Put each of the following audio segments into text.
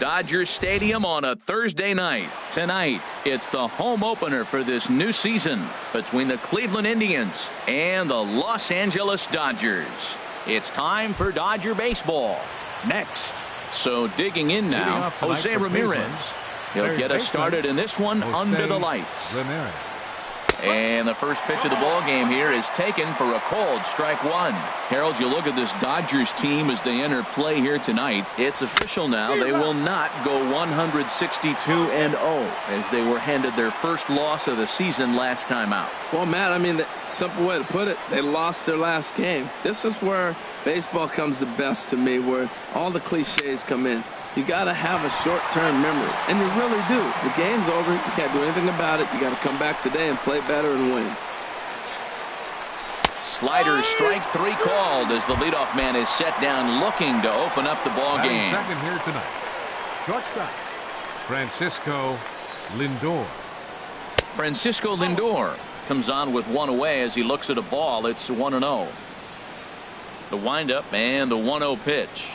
Dodger Stadium on a Thursday night. Tonight, it's the home opener for this new season between the Cleveland Indians and the Los Angeles Dodgers. It's time for Dodger baseball. Next. So digging in now, Jose Ramirez. He'll get us started in this one under the lights. And the first pitch of the ball game here is taken for a called strike one. Harold, you look at this Dodgers team as they enter play here tonight. It's official now. They will not go 162-0 as they were handed their first loss of the season last time out. Well, Matt, I mean, the simple way to put it, they lost their last game. This is where baseball comes the best to me, where all the cliches come in. You got to have a short-term memory, and you really do. The game's over. You can't do anything about it. You got to come back today and play better and win. Slider strike three called as the leadoff man is set down looking to open up the ball game. Second here tonight. Shortstop, Francisco Lindor. Francisco Lindor comes on with one away as he looks at a ball. It's 1-0. The windup and the 1-0 pitch.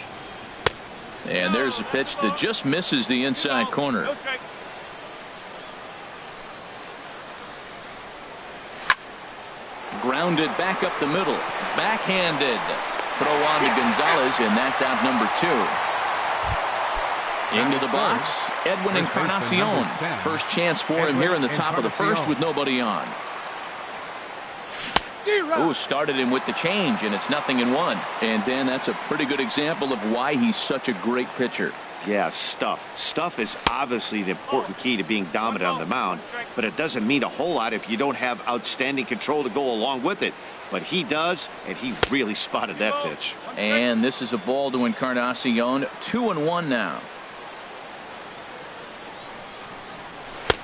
And there's a pitch that just misses the inside corner. Grounded back up the middle. Backhanded. Throw on to Gonzalez, and that's out number 2. Into the box, Edwin Encarnacion. First chance for him here in the top of the first with nobody on. Oh, started him with the change, and it's 0-1. And then that's a pretty good example of why he's such a great pitcher. Yeah, stuff. Stuff is obviously the important key to being dominant on the mound, but it doesn't mean a whole lot if you don't have outstanding control to go along with it. But he does, and he really spotted that pitch. And this is a ball to Encarnacion. 2-1 now.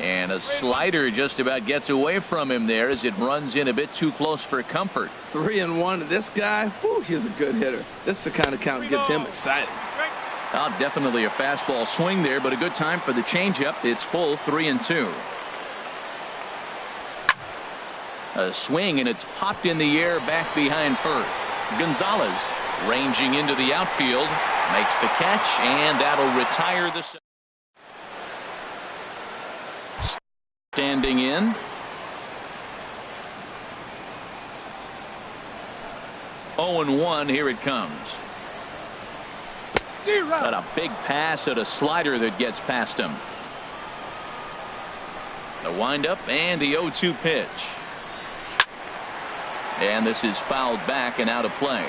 And a slider just about gets away from him there as it runs in a bit too close for comfort. 3-1. This guy, whew, he's a good hitter. This is the kind of count that gets him excited. Oh, definitely a fastball swing there, but a good time for the changeup. It's full 3-2. A swing, and it's popped in the air back behind first. Gonzalez ranging into the outfield, makes the catch, and that'll retire the. Standing in. 0-1, here it comes. Got a big pass at a slider that gets past him. The windup and the 0-2 pitch. And this is fouled back and out of play.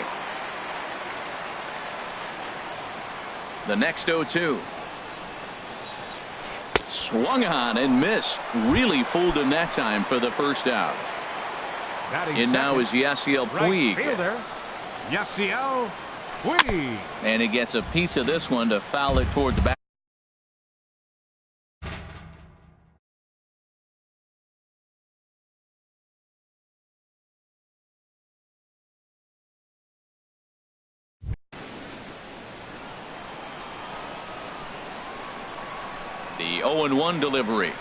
The next 0-2. Swung on and missed. Really fooled him that time for the first out. And now is Yasiel Puig. Yasiel Puig. And he gets a piece of this one to foul it toward the back. The 0-1 delivery.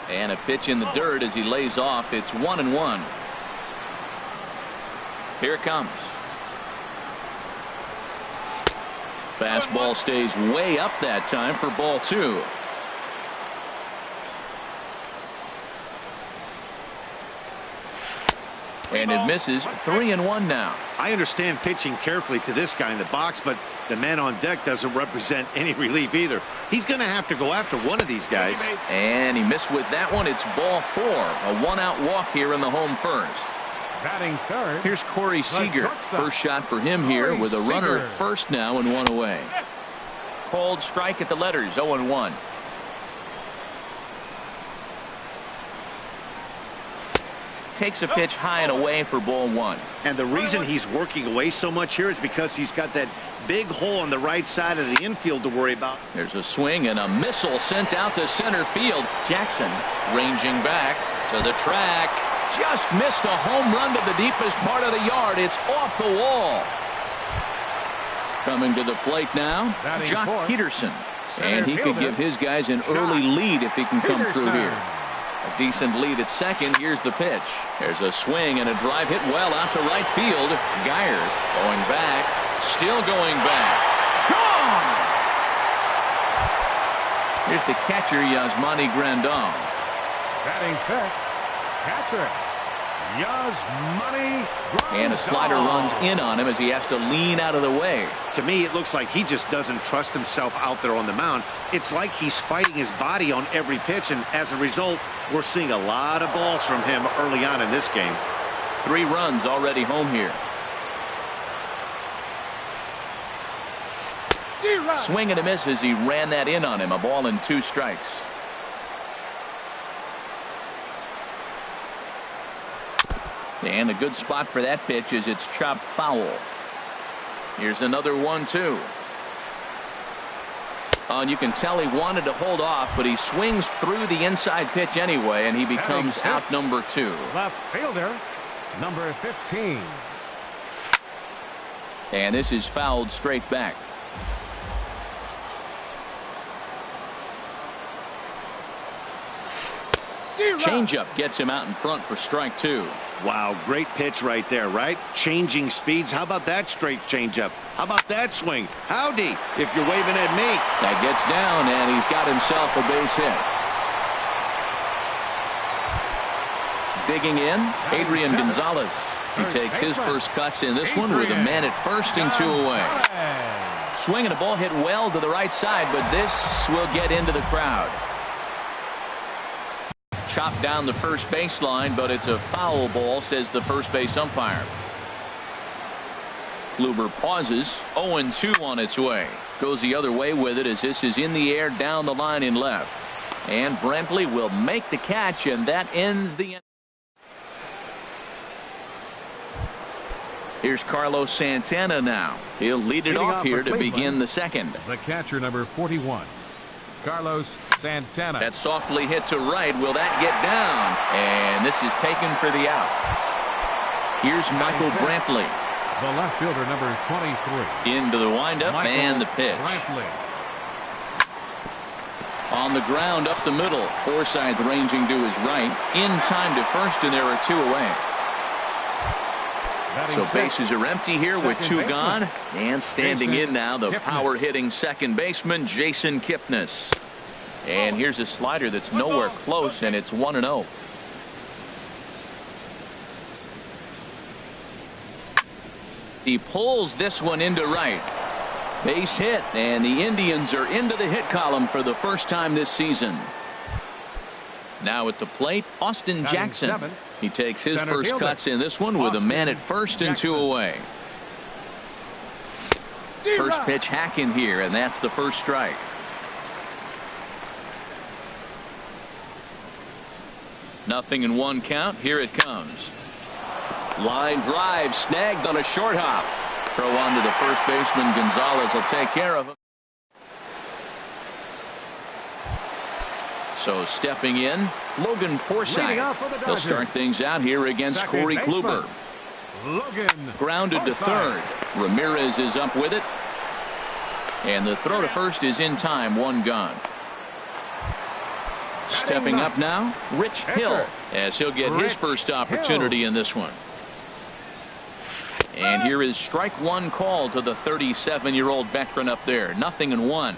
And a pitch in the dirt as he lays off. It's 1-1. Here it comes. Fastball stays way up that time for ball 2. And it misses. 3-1 now. I understand pitching carefully to this guy in the box, but the man on deck doesn't represent any relief either. He's going to have to go after one of these guys. And he missed with that one. It's ball 4. A 1-out walk here in the home first. Batting third. Here's Corey Seager. First shot for him here with a runner at first now and 1 away. Called strike at the letters. 0-1. Takes a pitch high and away for ball 1. And the reason he's working away so much here is because he's got that big hole on the right side of the infield to worry about. There's a swing and a missile sent out to center field. Jackson ranging back to the track. Just missed a home run to the deepest part of the yard. It's off the wall. Coming to the plate now, Jock Peterson. And he could give his guys an early lead if he can come through here. A decent lead at second. Here's the pitch. There's a swing and a drive hit well out to right field. Geyer going back. Still going back. Gone! Here's the catcher, Yasmani Grandal. Batting fifth, catcher Yasmani Grandal. And a slider runs in on him as he has to lean out of the way. To me, it looks like he just doesn't trust himself out there on the mound. It's like he's fighting his body on every pitch, and as a result, we're seeing a lot of balls from him early on in this game. 3 runs already home here. Swing and a miss as he ran that in on him. A ball and 2 strikes. And a good spot for that pitch as it's chopped foul. Here's another 1-2. Oh, and you can tell he wanted to hold off, but he swings through the inside pitch anyway, and he becomes out number 2. Left fielder, number 15. And this is fouled straight back. Changeup gets him out in front for strike 2. Wow, great pitch right there, right? Changing speeds. How about that straight changeup? How about that swing? Howdy, if you're waving at me. That gets down, and he's got himself a base hit. Digging in, Adrian Gonzalez. He takes his first cuts in this one with a man at first and 2 away. Swing and a ball hit well to the right side, but this will get into the crowd. Chopped down the first baseline, but it's a foul ball, says the first base umpire. Kluber pauses. 0-2 on its way. Goes the other way with it as this is in the air down the line in left. And Brantley will make the catch, and that ends the. Here's Carlos Santana now. He'll lead it off here to begin the second. The catcher, number 41, Carlos Santana. That's softly hit to right. Will that get down? And this is taken for the out. Here's Michael Brantley. The left fielder, number 23. Into the windup and the pitch. Brantley. On the ground up the middle. Forsythe ranging to his right. In time to first, and there are 2 away. So bases are empty here with 2 gone. And standing in now, the power hitting second baseman, Jason Kipnis. And here's a slider that's nowhere close, and it's 1-0. He pulls this one into right. Base hit, and the Indians are into the hit column for the first time this season. Now at the plate, Austin Jackson. He takes his first cuts in this one with a man at first and 2 away. First pitch hacking here, and that's the first strike. Nothing in 1 count. Here it comes. Line drive snagged on a short hop. Throw on to the first baseman. Gonzalez will take care of him. So stepping in, Logan Forsythe. He'll start things out here against Corey Kluber. Grounded to third. Ramirez is up with it. And the throw to first is in time. 1 gone. Stepping up now, Rich Hill, as he'll get his first opportunity in this one. And here is strike 1 call to the 37-year-old veteran up there. Nothing in 1.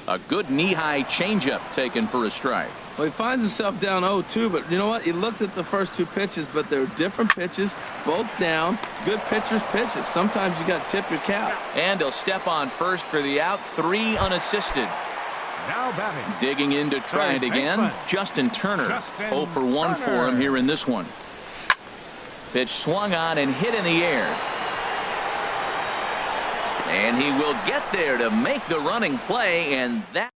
A good knee-high changeup taken for a strike. Well, he finds himself down 0-2, but you know what? He looked at the first 2 pitches, but they're different pitches, both down. Good pitchers' pitches. Sometimes you got to tip your cap. And he'll step on first for the out. 3 unassisted. Now batting. Digging in to try it again. Justin Turner. 0 for 1 for him here in this one. Pitch swung on and hit in the air. And he will get there to make the running play, and that.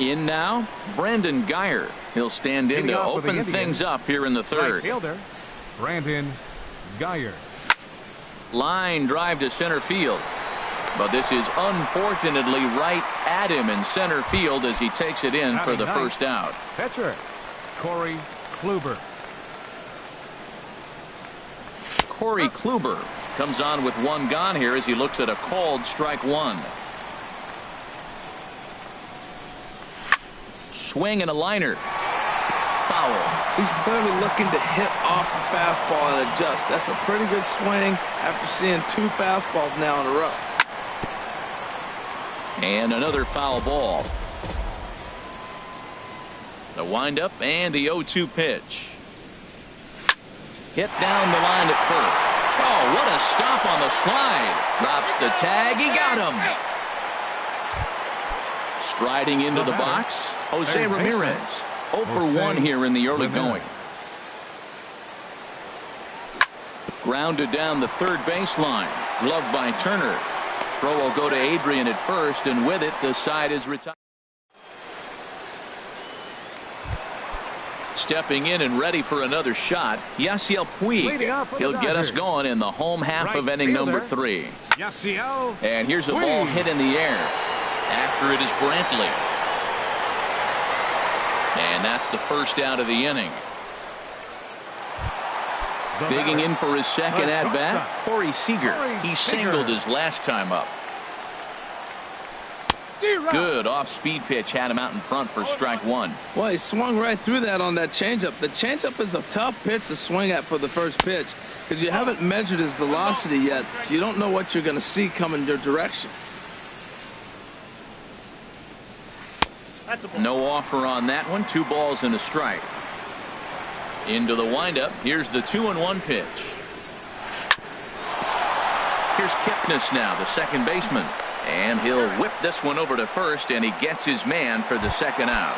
In now, Brandon Guyer. He'll stand in to open things up here in the third. Right fielder, Brandon Guyer. Line drive to center field. But this is unfortunately right at him in center field as he takes it in for the first out. Pitcher, Corey Kluber. Corey Kluber comes on with 1 gone here as he looks at a called strike 1. Swing and a liner. Foul. He's clearly looking to hit off the fastball and adjust. That's a pretty good swing after seeing 2 fastballs now in a row. And another foul ball. The windup and the 0-2 pitch. Hit down the line at first. Oh, what a stop on the slide. Drops the tag. He got him. Striding into the box, Jose Ramirez. 0 for 1 here in the early going. Grounded down the third baseline. Gloved by Turner. Throw will go to Adrian at first, and with it, the side is retired. Stepping in and ready for another shot, Yasiel Puig. He'll get us going in the home half of inning number 3. And here's a ball hit in the air. After it is Brantley. And that's the first out of the inning. Digging in for his second at-bat, Corey Seager. He singled his last time up. Good off-speed pitch had him out in front for strike 1. Well, he swung right through that on that changeup. The changeup is a tough pitch to swing at for the first pitch because you haven't measured his velocity yet. So you don't know what you're going to see coming your direction. No offer on that one. 2 balls and a strike. Into the windup. Here's the 2-1 pitch. Here's Kipnis now, the second baseman. And he'll whip this one over to first, and he gets his man for the second out.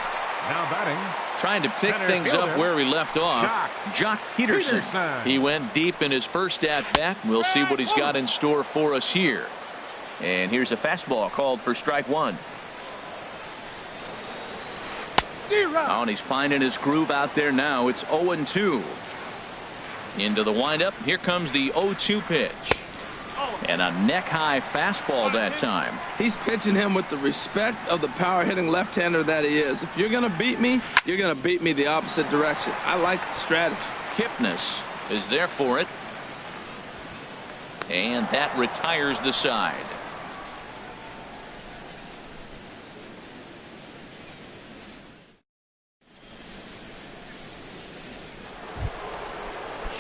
Now batting. Trying to pick things up where we left off. Jock Peterson. He went deep in his first at-bat. We'll see what he's got in store for us here. And here's a fastball called for strike 1. Oh, and he's finding his groove out there now. It's 0-2. Into the windup. Here comes the 0-2 pitch. And a neck-high fastball that time. He's pitching him with the respect of the power-hitting left-hander that he is. If you're going to beat me, you're going to beat me the opposite direction. I like the strategy. Kipnis is there for it. And that retires the side.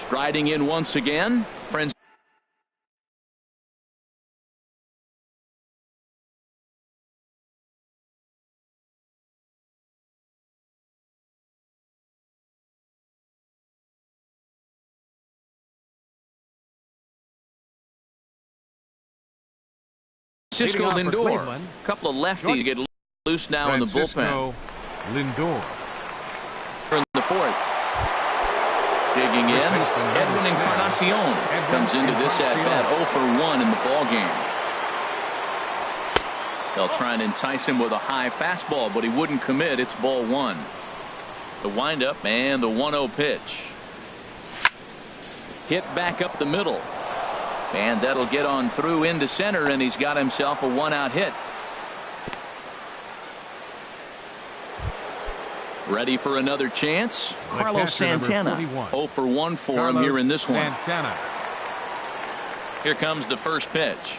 Striding in once again, Francisco Lindor. A couple of lefties get loose now in the bullpen. Lindor. In the fourth. Digging in, Edwin Encarnacion comes into this at-bat 0 for 1 in the ballgame. They'll try and entice him with a high fastball, but he wouldn't commit. It's ball 1. The windup and the 1-0 pitch. Hit back up the middle. And that'll get on through into center, and he's got himself a 1-out hit. Ready for another chance? Carlos Santana. 0 for 1 for him here in this one. Here comes the first pitch.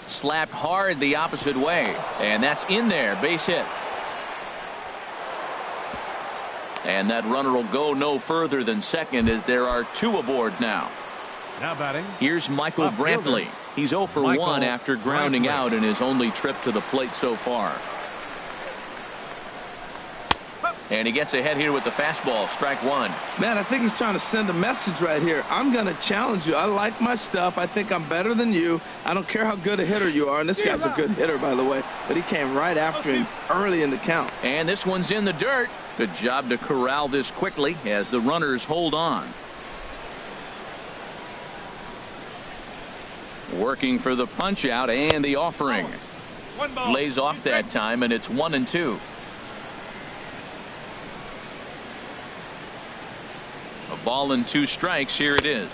Slapped hard the opposite way. And that's in there. Base hit. And that runner will go no further than second as there are 2 aboard now. Now batting. Here's Michael Brantley. He's 0 for 1 after grounding out in his only trip to the plate so far. And he gets ahead here with the fastball. Strike 1. Man, I think he's trying to send a message right here. I'm going to challenge you. I like my stuff. I think I'm better than you. I don't care how good a hitter you are. And this guy's a good hitter, by the way. But he came right after him early in the count. And this one's in the dirt. Good job to corral this quickly as the runners hold on. Working for the punch out and the offering. Lays off that time, and it's 1-2. A ball and 2 strikes. Here it is.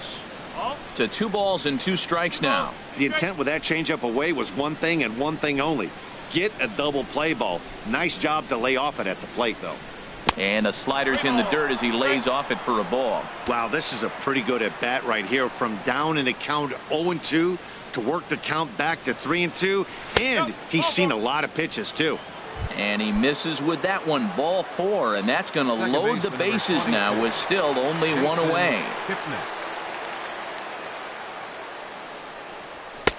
To 2 balls and 2 strikes now. The intent with that changeup away was one thing and one thing only. Get a double play ball. Nice job to lay off it at the plate, though. And a slider's in the dirt as he lays off it for a ball. Wow, this is a pretty good at bat right here. From down in the count 0-2 to work the count back to 3-2. And he's seen a lot of pitches, too. And he misses with that one. Ball 4, and that's going to load the bases now with still only one away.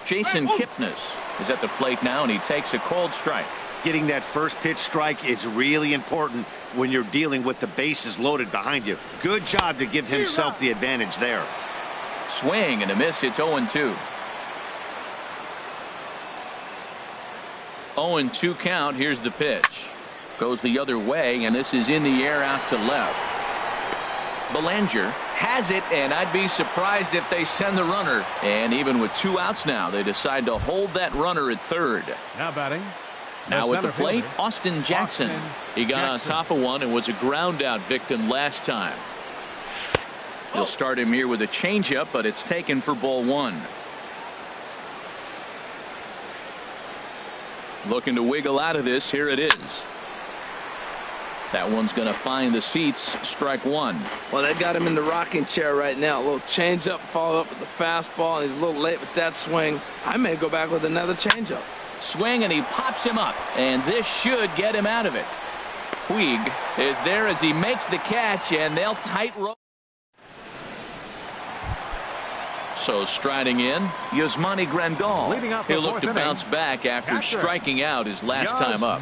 Jason Kipnis is at the plate now, and he takes a called strike. Getting that first pitch strike is really important when you're dealing with the bases loaded behind you. Good job to give himself the advantage there. Swing and a miss. It's 0-2. 0-2 count. Here's the pitch. Goes the other way, and this is in the air out to left. Belanger has it, and I'd be surprised if they send the runner. And even with 2 outs now, they decide to hold that runner at third. Now batting. Now at the plate, Austin Jackson. He got on top of one and was a ground out victim last time. He'll start him here with a changeup, but it's taken for ball 1. Looking to wiggle out of this. Here it is. That one's going to find the seats. Strike 1. Well, they got him in the rocking chair right now. A little changeup, follow up with the fastball, and he's a little late with that swing. I may go back with another changeup. Swing, and he pops him up, and this should get him out of it. Puig is there as he makes the catch, and they'll tight roll. So striding in, Yasmani Grandal. He'll look to bounce back after striking out his last time up.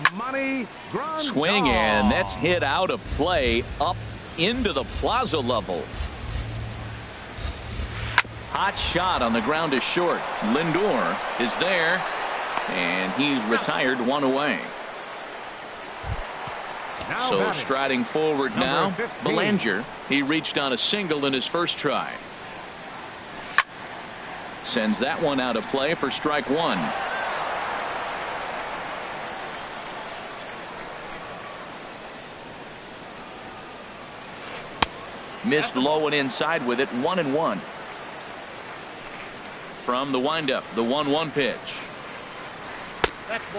Swing, and that's hit out of play up into the plaza level. Hot shot on the ground is short. Lindor is there, and he's retired, 1 away. So striding forward now, Belanger. He reached on a single in his first try. Sends that one out of play for strike 1. Missed low and inside with it. 1-1. From the windup, the 1-1 pitch.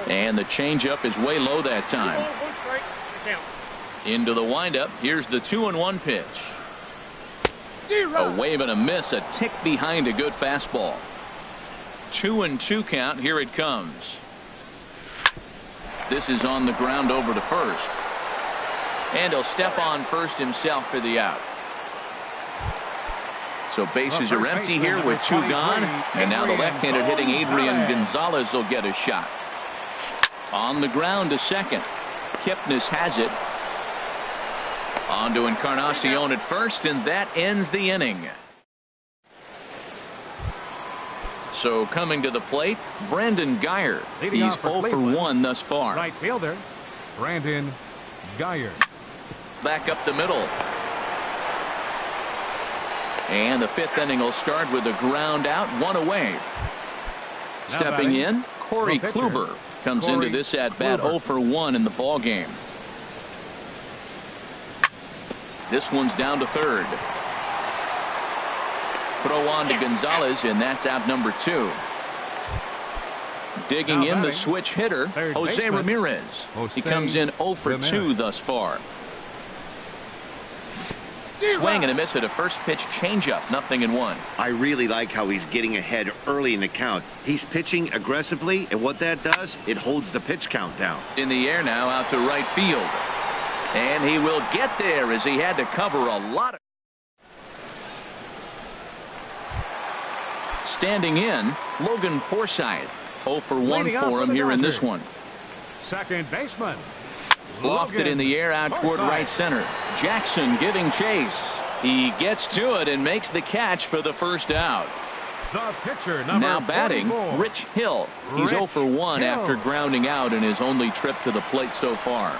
And the changeup is way low that time. Into the windup. Here's the 2-1 pitch. A wave and a miss, a tick behind a good fastball. 2-2 count. Here it comes. This is on the ground over to first. And he'll step on first himself for the out. So bases are empty here with 2 gone. And now the left-hander hitting Adrian Gonzalez will get a shot. On the ground to second. Kipnis has it. On to Encarnacion at first, and that ends the inning. So coming to the plate, Brandon Guyer. He's 0 for 1 thus far. Right fielder, Brandon Guyer. Back up the middle. And the 5th inning will start with a ground out, 1 away. Stepping in, Corey Kluber comes into this at bat 0 for 1 in the ball game. This one's down to third. Throw on to Gonzalez, and that's out number 2. Digging in the switch hitter, Jose Ramirez. He comes in 0 for 2 thus far. Swing and a miss at a first pitch changeup. 0-1. I really like how he's getting ahead early in the count. He's pitching aggressively, and what that does, it holds the pitch count down. In the air now, out to right field. And he will get there as he had to cover a lot of. Standing in, Logan Forsythe. 0 for 1 for him here in this one. Second baseman. Lofted in the air out toward right center. Jackson giving chase. He gets to it and makes the catch for the first out. The pitcher, number now batting, 44. Rich Hill. He's 0 for 1 after grounding out in his only trip to the plate so far.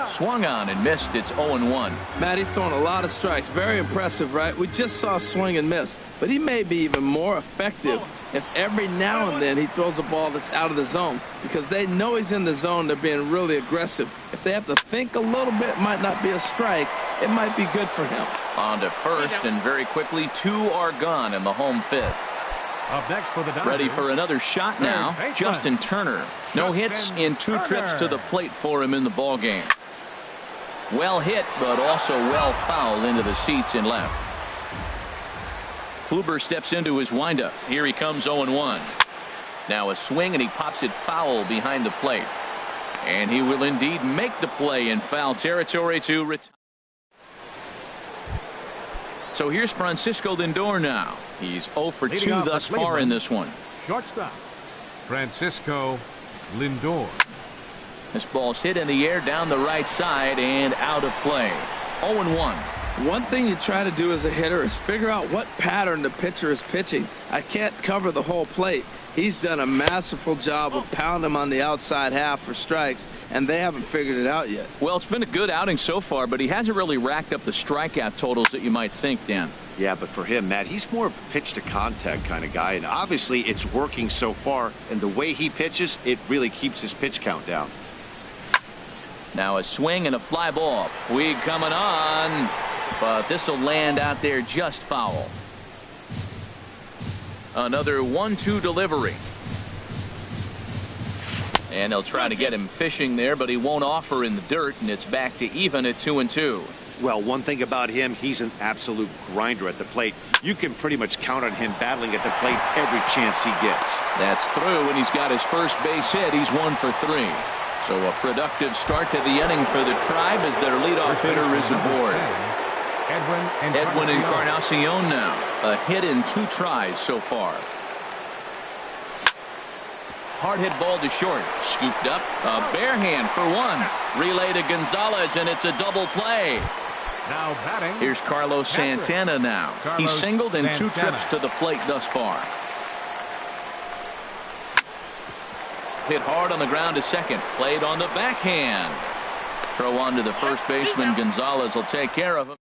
Swung on and missed. It's 0-1. Matt, he's throwing a lot of strikes. Very impressive, right? We just saw swing and miss. But he may be even more effective if every now and then he throws a ball that's out of the zone. Because they know he's in the zone. They're being really aggressive. If they have to think a little bit, it might not be a strike. It might be good for him. On to first, and very quickly, 2 are gone in the home 5th. Up next for the Dodgers. Ready for another shot now. Justin Turner. No hits in 2 trips to the plate for him in the ball game. Well hit, but also well fouled into the seats in left. Kluber steps into his windup. Here he comes 0-1. Now a swing, and he pops it foul behind the plate. And he will indeed make the play in foul territory to retire. So here's Francisco Lindor now. He's 0 for 2 thus far in this one. Shortstop, Francisco Lindor. This ball's hit in the air down the right side and out of play. 0-1. One thing you try to do as a hitter is figure out what pattern the pitcher is pitching. I can't cover the whole plate. He's done a masterful job of pounding him on the outside half for strikes, and they haven't figured it out yet. Well, it's been a good outing so far, but he hasn't really racked up the strikeout totals that you might think, Dan. Yeah, but for him, Matt, he's more of a pitch-to-contact kind of guy, and obviously it's working so far, and the way he pitches, it really keeps his pitch count down. Now a swing and a fly ball. Puig coming on, but this will land out there just foul. Another 1-2 delivery. And they'll try to get him fishing there, but he won't offer in the dirt, and it's back to even at 2-2. Well, one thing about him, he's an absolute grinder at the plate. You can pretty much count on him battling at the plate every chance he gets. That's through, and he's got his first base hit. He's 1 for 3. So a productive start to the inning for the Tribe as their leadoff hitter is aboard. Edwin Encarnacion now. A hit in 2 tries so far. Hard hit ball to short. Scooped up. A bare hand for 1. Relay to Gonzalez, and it's a double play. Now batting. Here's Carlos Santana now. He's singled in 2 trips to the plate thus far. Hit hard on the ground to second. Played on the backhand. Throw on to the first baseman. Gonzalez will take care of him.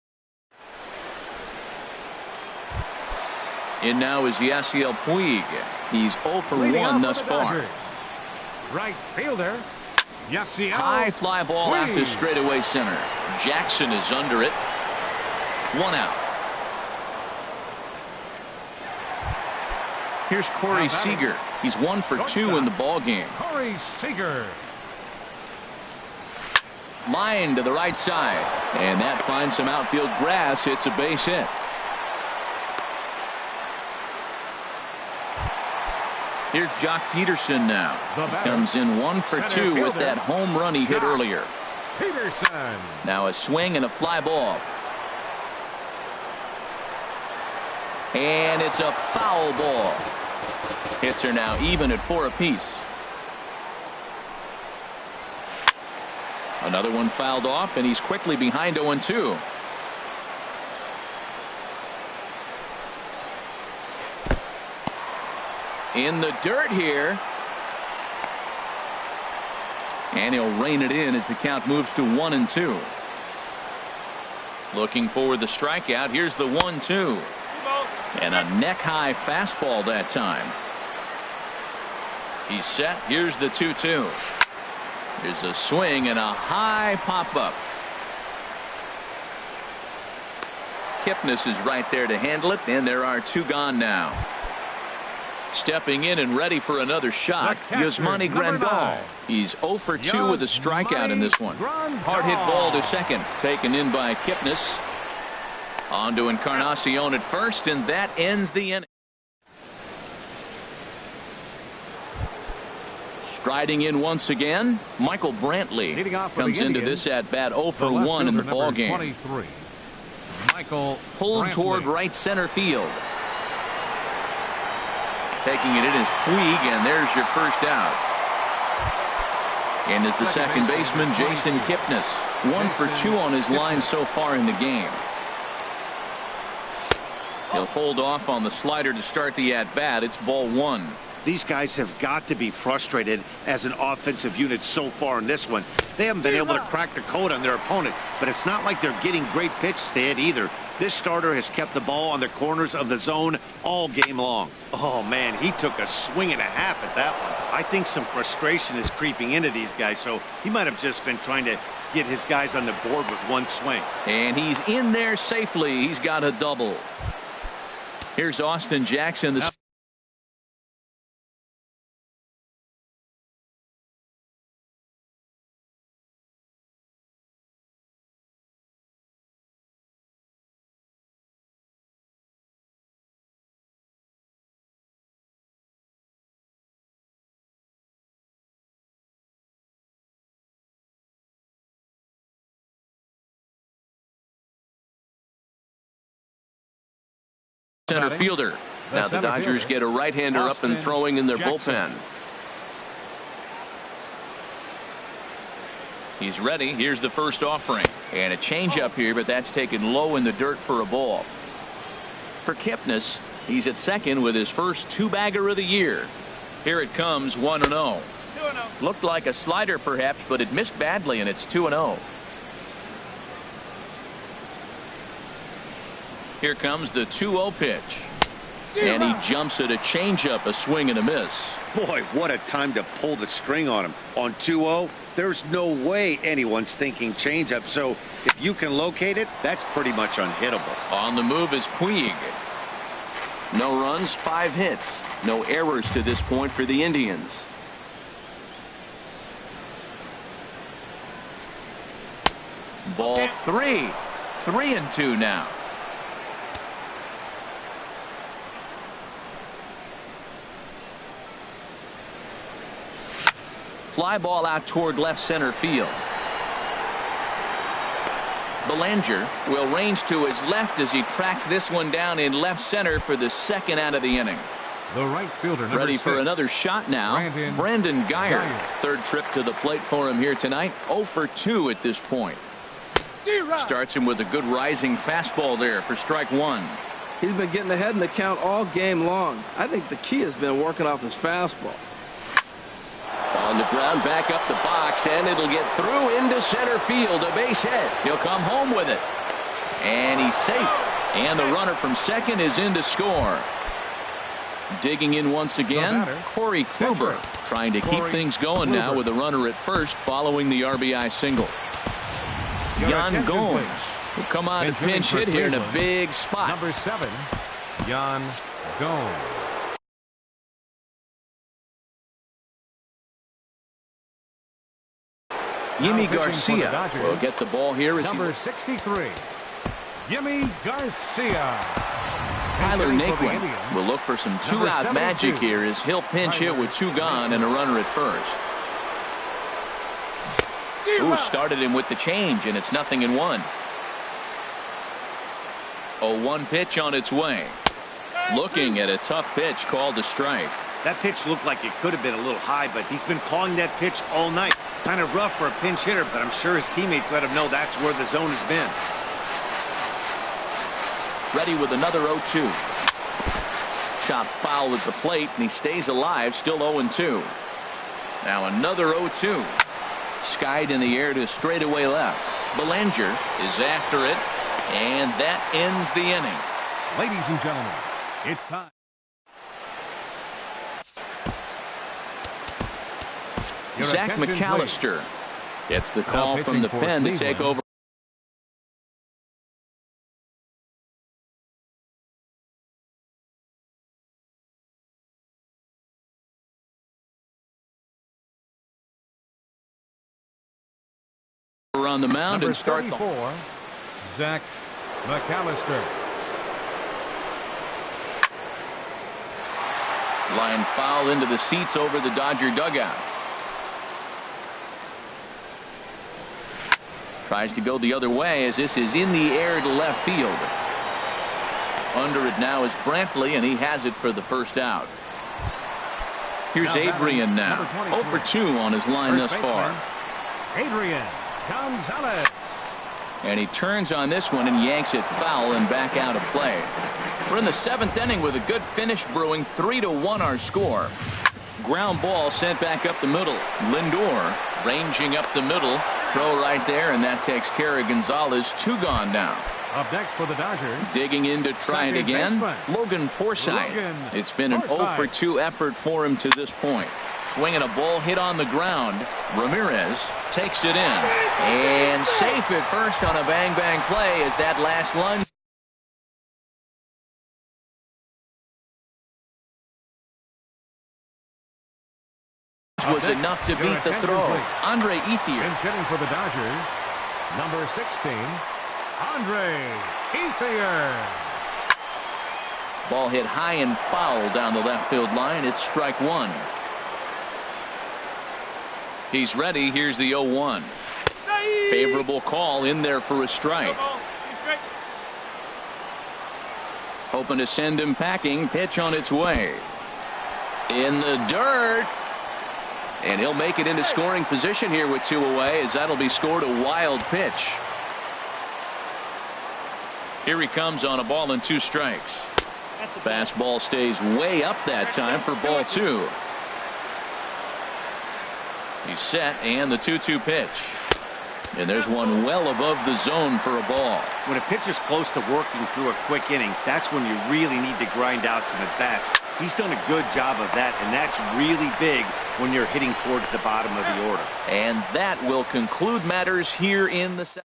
In now is Yasiel Puig. He's 0 for 1 thus far. Right fielder, Yasiel. High fly ball out to straightaway center. Jackson is under it. 1 out. Here's Corey Seager. He's 1 for 2 in the ball game. Corey Seager. Line to the right side, and that finds some outfield grass. It's a base hit. Here's Jock Peterson now. He comes in 1 for 2 with that home run he hit earlier. Peterson. Now a swing and a fly ball. And it's a foul ball. Hits are now even at 4 apiece. Another one fouled off, and he's quickly behind 0-2. In the dirt here. And he'll rein it in as the count moves to 1-2. Looking for the strikeout. Here's the 1-2. And a neck-high fastball that time. He's set. Here's the 2-2. There's a swing and a high pop-up. Kipnis is right there to handle it, and there are 2 gone now. Stepping in and ready for another shot, Yasmani Grandal. He's 0 for 2 with a strikeout in this one. Hard hit ball to second, taken in by Kipnis. On to Encarnacion at first, and that ends the inning. Striding in once again, Michael Brantley comes into this at bat 0 for 1 in the ball game. 23. Michael Pulled Brantley. toward right center field. Taking it in is Puig, and there's your first out. And is the second baseman Jason Kipnis. 1 for 2 on his line so far in the game. He'll hold off on the slider to start the at bat. It's ball 1. These guys have got to be frustrated as an offensive unit so far in this one. They haven't been able to crack the code on their opponent, but it's not like they're getting great pitches to hit either. This starter has kept the ball on the corners of the zone all game long. Oh, man, he took a swing and a half at that one. I think some frustration is creeping into these guys, so he might have just been trying to get his guys on the board with one swing. And he's in there safely. He's got a double. Here's Austin Jackson. center fielder. Now the Dodgers get a right-hander up and throwing in their bullpen. He's ready. Here's the first offering. And a changeup here, but that's taken low in the dirt for a ball. For Kipnis, he's at second with his first two-bagger of the year. Here it comes, 1-0. Looked like a slider perhaps, but it missed badly, and it's 2-0. Here comes the 2-0 pitch. And he jumps at a changeup, a swing and a miss. Boy, what a time to pull the string on him. On 2-0, there's no way anyone's thinking changeup. So if you can locate it, that's pretty much unhittable. On the move is Puig. No runs, 5 hits. No errors to this point for the Indians. Ball 3. 3-2 now. Fly ball out toward left center field. Belanger will range to his left as he tracks this one down in left center for the second out of the inning. The right fielder, ready number for 6. another shot now. Brandon Guyer. Third trip to the plate for him here tonight. 0 for 2 at this point. Starts him with a good rising fastball there for strike 1. He's been getting ahead in the count all game long. I think the key has been working off his fastball. On the ground, back up the box, and it'll get through into center field. A base hit. He'll come home with it. And he's safe. And the runner from second is in to score. Digging in once again, Corey Kluber, trying to keep things going now with a runner at first following the RBI single. Yan Gomes will come on to pinch hit here in a big spot. Number 7, Yan Gomes. Yimi Garcia will get the ball here. Number 63, Yimi Garcia. Tyler Naquin will look for some two-out magic here as he'll pinch hit with 2 gone and a runner at first. Ooh, started him with the change, and it's 0-1. 0-1 pitch on its way. Looking at a tough pitch called a strike. That pitch looked like it could have been a little high, but he's been calling that pitch all night. Kind of rough for a pinch hitter, but I'm sure his teammates let him know that's where the zone has been. Ready with another 0-2. Chopped foul at the plate, and he stays alive, still 0-2. Now another 0-2. Skied in the air to straightaway left. Belanger is after it, and that ends the inning. Ladies and gentlemen, it's time. Zach McAllister gets the call from the pen to take over. On the mound and start the Zach McAllister. Line foul into the seats over the Dodger dugout. Tries to go the other way as this is in the air to left field. Under it now is Brantley, and he has it for the first out. Here's Adrian now. 0 for 2 on his line thus far. Adrian Gonzalez. And he turns on this one and yanks it foul and back out of play. We're in the 7th inning with a good finish brewing. 3-1 our score. Ground ball sent back up the middle. Lindor ranging up the middle. Throw right there, and that takes care of Gonzalez. 2 gone now. Up next for the Dodgers. Digging in to try it again. Logan Forsythe. It's been an 0 for 2 effort for him to this point. Swinging a ball hit on the ground. Ramirez takes it in. And safe at first on a bang-bang play as that last lunge was enough to beat the throw. Andre Ethier. Hitting for the Dodgers, number 16, Andre Ethier. Ball hit high and foul down the left field line. It's strike 1. He's ready. Here's the 0-1. Favorable call in there for a strike. Hoping to send him packing. Pitch on its way. In the dirt. And he'll make it into scoring position here with 2 away, as that'll be scored a wild pitch. Here he comes on a ball and 2 strikes. Fastball stays way up that time for ball 2. He's set, and the 2-2 pitch. And there's one well above the zone for a ball. When a pitcher's close to working through a quick inning, that's when you really need to grind out some at-bats. He's done a good job of that, and that's really big when you're hitting towards the bottom of the order. And that will conclude matters here in the second.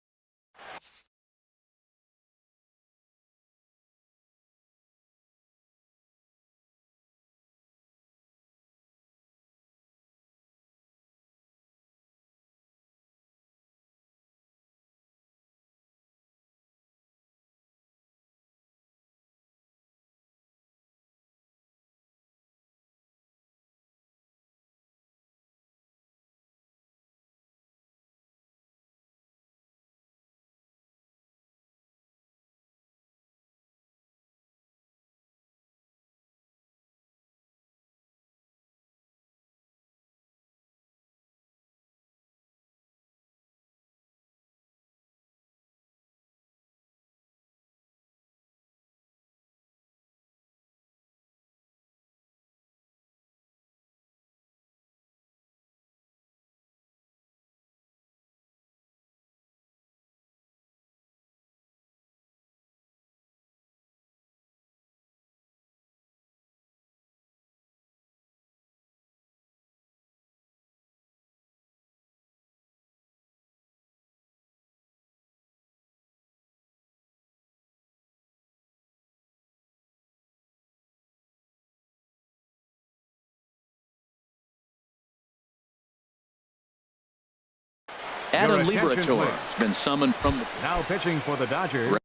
Adam Liberatore has been summoned from the... Now pitching for the Dodgers.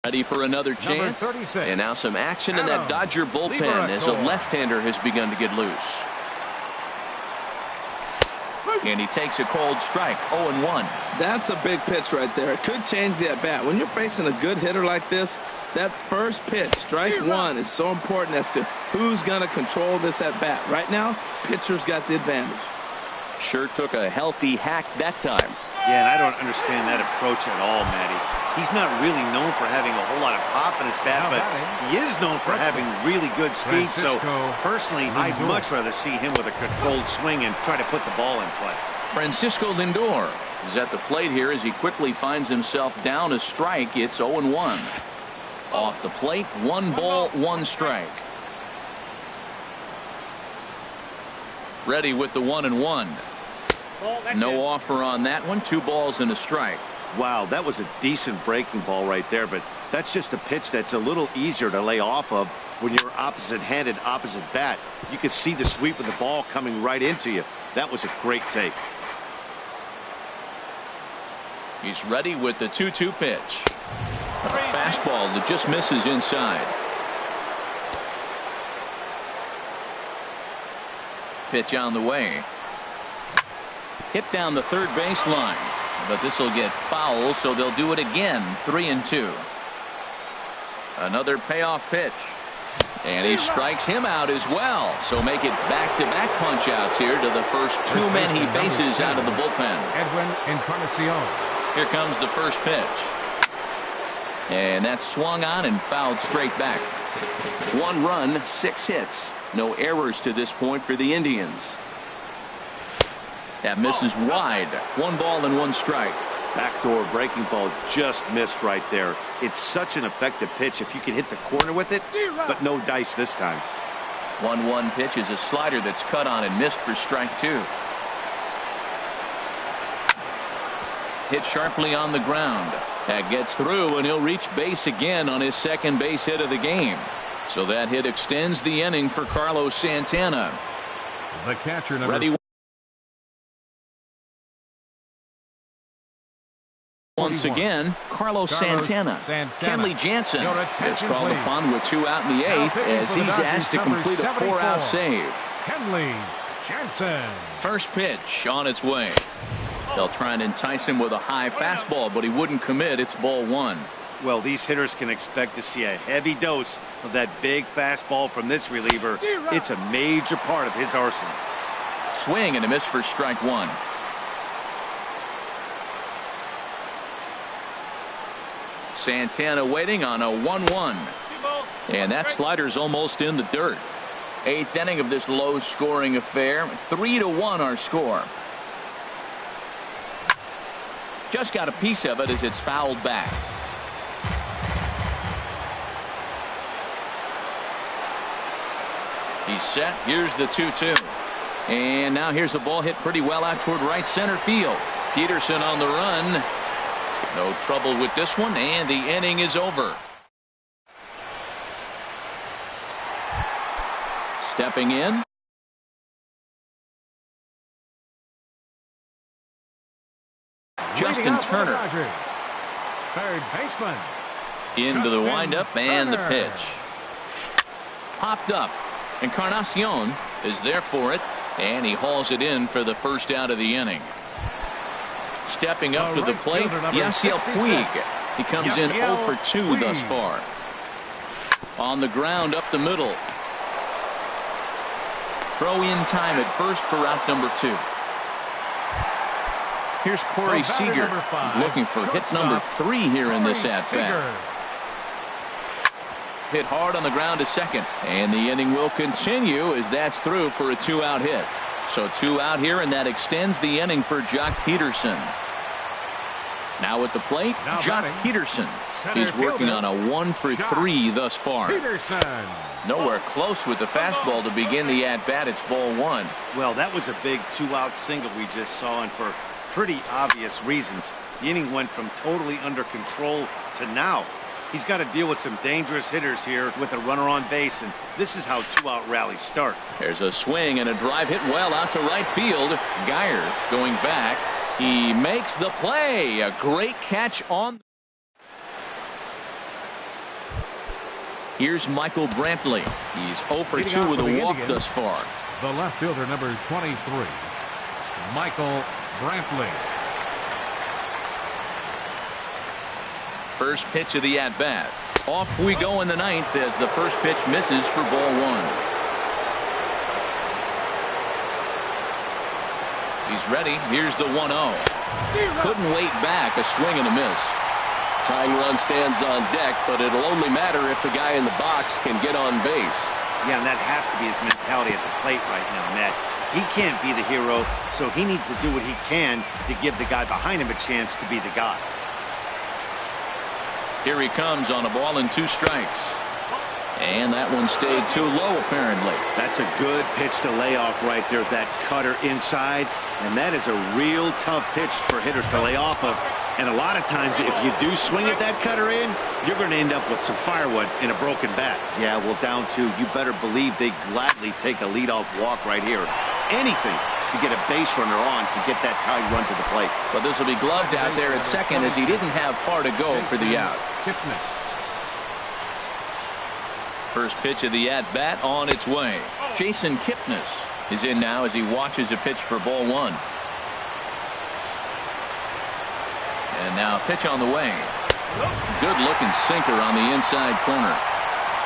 Ready for another chance. And now some action in that Dodger bullpen as a left-hander has begun to get loose. And he takes a cold strike. 0-1. That's a big pitch right there. It could change the at-bat. When you're facing a good hitter like this, that first pitch, strike 1, is so important as to who's going to control this at-bat. Right now, pitcher's got the advantage. Sure took a healthy hack that time. Yeah, and I don't understand that approach at all, Matty. He's not really known for having a whole lot of pop in his bat, but he is known for having really good speed. So, personally, I'd much rather see him with a controlled swing and try to put the ball in play. Francisco Lindor is at the plate here as he quickly finds himself down a strike. It's 0-1. Off the plate, 1 ball, 1 strike. Ready with the 1-1. No offer on that one. 2 balls and a strike. Wow, that was a decent breaking ball right there, but that's just a pitch that's a little easier to lay off of when you're opposite-handed, opposite bat. You could see the sweep of the ball coming right into you. That was a great take. He's ready with the 2-2 pitch. A fastball that just misses inside. Pitch on the way. Hit down the third base line. But this will get foul, so they'll do it again. 3-2. Another payoff pitch. And he strikes him out as well. So make it back-to-back punch-outs here to the first 2 men he faces out of the bullpen. Edwin Encarnacion. Here comes the first pitch. And that's swung on and fouled straight back. 1 run, 6 hits. No errors to this point for the Indians. That misses wide. 1 ball and 1 strike. Backdoor breaking ball just missed right there. It's such an effective pitch if you can hit the corner with it, but no dice this time. 1-1 pitch is a slider that's cut on and missed for strike 2. Hit sharply on the ground. That gets through, and he'll reach base again on his second base hit of the game. So that hit extends the inning for Carlos Santana. The catcher number ready. Once again, Carlos Santana. Kenley Jansen is called upon with 2 out in the 8th as he's asked to complete a 4-out save. Kenley Jansen. First pitch on its way. They'll try and entice him with a high fastball, but he wouldn't commit. It's ball one. Well, these hitters can expect to see a heavy dose of that big fastball from this reliever. It's a major part of his arsenal. Swing and a miss for strike one. Santana waiting on a 1-1. And that slider's almost in the dirt. Eighth inning of this low-scoring affair. 3-1 our score. Just got a piece of it as it's fouled back. He's set. Here's the 2-2. And now here's a ball hit pretty well out toward right center field. Peterson on the run. No trouble with this one, and the inning is over. Stepping in. Justin Turner. Third baseman. Into the windup and the pitch. Popped up. Encarnacion is there for it, and he hauls it in for the first out of the inning. Stepping up to the plate, Yasiel Puig. He comes in 0 for 2 thus far. On the ground up the middle. Throw in time at first for out number 2. Here's Corey Seager. He's looking for hit number 3 here in this at-bat. Hit hard on the ground to second, and the inning will continue as that's through for a 2-out hit. So 2 out here, and that extends the inning for Jock Peterson. Now at the plate, Jock Peterson. He's working on a 1 for 3 thus far. Nowhere close with the fastball to begin the at-bat. It's ball one. Well, that was a big 2-out single we just saw, and for pretty obvious reasons. The inning went from totally under control to now. He's got to deal with some dangerous hitters here with a runner on base, and this is how 2-out rallies start. There's a swing and a drive hit well out to right field. Geyer going back. He makes the play. A great catch on. Here's Michael Brantley. He's 0 for 2 with a walk thus far. The left fielder, number 23, Michael Brantley. First pitch of the at-bat. Off we go in the ninth as the first pitch misses for ball one. He's ready. Here's the 1-0. Couldn't wait back. A swing and a miss. Tying run stands on deck, but it'll only matter if the guy in the box can get on base. Yeah, and that has to be his mentality at the plate right now, Matt. He can't be the hero, so he needs to do what he can to give the guy behind him a chance to be the guy. Here he comes on a ball and 2 strikes. And that one stayed too low, apparently. That's a good pitch to lay off right there, that cutter inside. And that is a real tough pitch for hitters to lay off of. And a lot of times, if you do swing at that cutter in, you're going to end up with some firewood in a broken bat. Yeah, well, down 2, you better believe they gladly take a leadoff walk right here. Anything to get a base runner on to get that tied run to the plate. But this will be gloved out there at second as he didn't have far to go for the out. First pitch of the at-bat on its way. Jason Kipnis is in now as he watches a pitch for ball one. And now pitch on the way. Good looking sinker on the inside corner.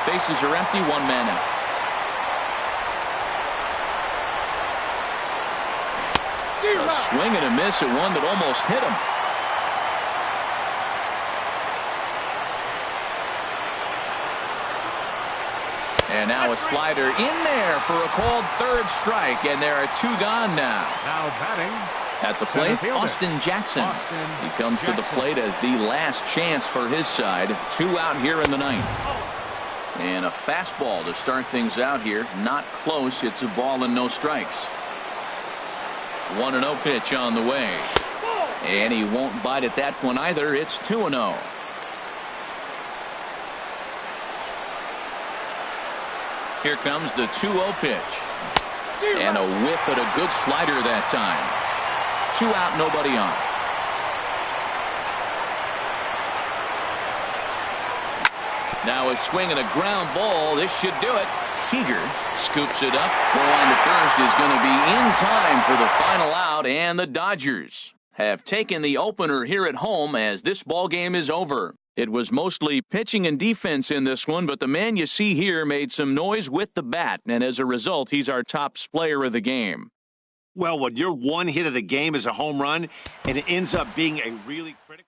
Bases are empty, 1 man out. A swing and a miss at one that almost hit him. And now a slider in there for a called 3rd strike, and there are 2 gone now. Now batting at the plate, Austin Jackson. He comes to the plate as the last chance for his side. 2 out here in the ninth. And a fastball to start things out here. Not close. It's a ball and no strikes. 1-0 pitch on the way. And he won't bite at that one either. It's 2-0. Here comes the 2-0 pitch. And a whiff at a good slider that time. 2 out, nobody on. Now a swing and a ground ball. This should do it. Seager scoops it up. Ball on to first is going to be in time for the final out, and the Dodgers have taken the opener here at home as this ball game is over. It was mostly pitching and defense in this one, but the man you see here made some noise with the bat, and as a result, he's our top player of the game. Well, when your one hit of the game is a home run and it ends up being a really critical